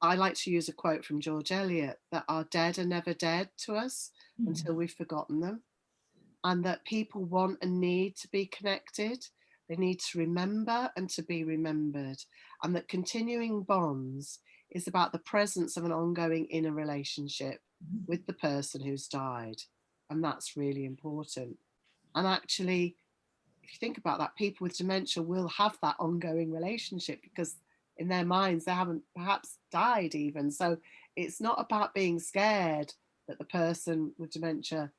I like to use a quote from George Eliot, that our dead are never dead to us until we've forgotten them, and that people want and need to be connected. They need to remember and to be remembered, and that continuing bonds is about the presence of an ongoing inner relationship with the person who's died. And that's really important. And actually, if you think about that, people with dementia will have that ongoing relationship because in their minds they haven't perhaps died even. So it's not about being scared that the person with dementia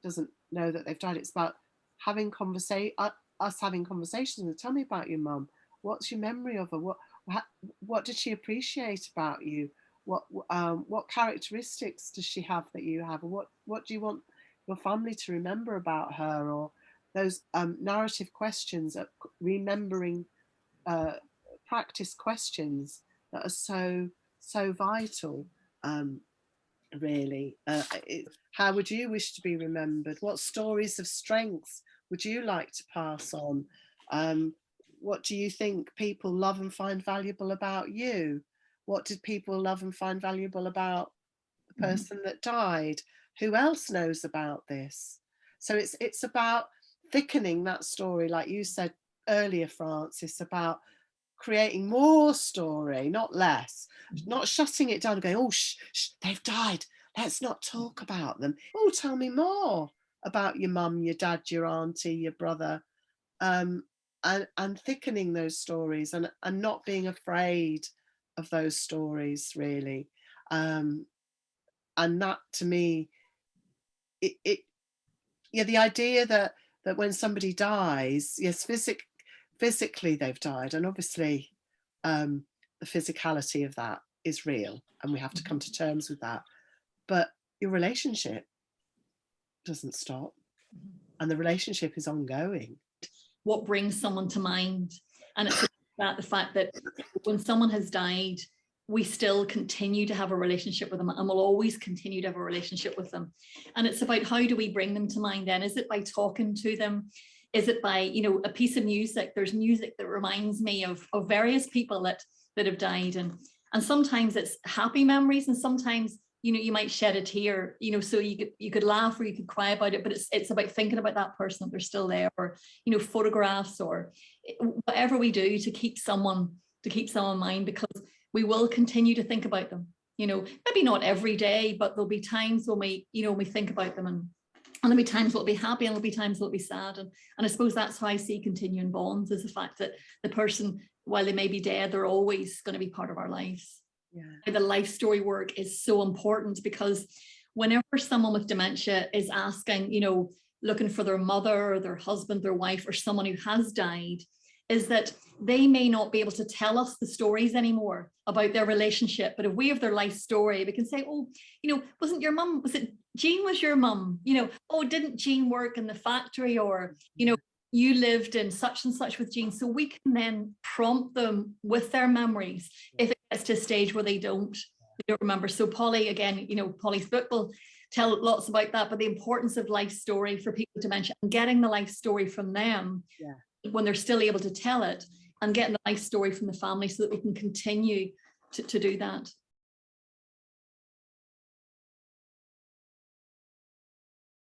doesn't know that they've died. It's about having us having conversations with, tell me about your mum. What's your memory of her? What did she appreciate about you? What characteristics does she have that you have? Or what do you want your family to remember about her? Or those narrative questions, remembering practice questions that are so vital. Really, how would you wish to be remembered? What stories of strengths would you like to pass on? What do you think people love and find valuable about you? What did people love and find valuable about the person that died? Who else knows about this? So it's about thickening that story, like you said earlier, Francis, about creating more story, not less, not shutting it down and going, oh, shh, they've died, let's not talk about them. Oh, tell me more about your mum, your dad, your auntie, your brother, and thickening those stories, and not being afraid of those stories, really. And that, to me, the idea that when somebody dies, yes, physically they've died, and obviously the physicality of that is real and we have to come to terms with that, but your relationship doesn't stop, and the relationship is ongoing. What brings someone to mind? And it's about the fact that when someone has died, we still continue to have a relationship with them, and we'll always continue to have a relationship with them. And it's about, how do we bring them to mind then? Is it by talking to them? Is it by, a piece of music? There's music that reminds me of various people that have died, and sometimes it's happy memories, and sometimes you might shed a tear, so you could laugh or you could cry about it, but it's about thinking about that person, if they're still there, or photographs, or whatever we do to keep someone in mind, because we will continue to think about them. Maybe not every day, but there'll be times when we think about them, and there'll be times we'll be happy, and there'll be times we'll be sad. And I suppose that's how I see continuing bonds, is the fact that the person, while they may be dead, they're always going to be part of our lives. Yeah. The life story work is so important, because whenever someone with dementia is asking, looking for their mother or their husband, their wife, or someone who has died, is that they may not be able to tell us the stories anymore about their relationship. But if we have their life story, we can say, oh, wasn't your mum, was it Jean was your mum? Oh, didn't Jean work in the factory? Or, you lived in such and such with Jean. So we can then prompt them with their memories if it gets to a stage where they don't remember. So Polly, again, Polly's book will tell lots about that, but the importance of life story for people with dementia, and getting the life story from them when they're still able to tell it, and getting the life story from the family, so that we can continue to do that.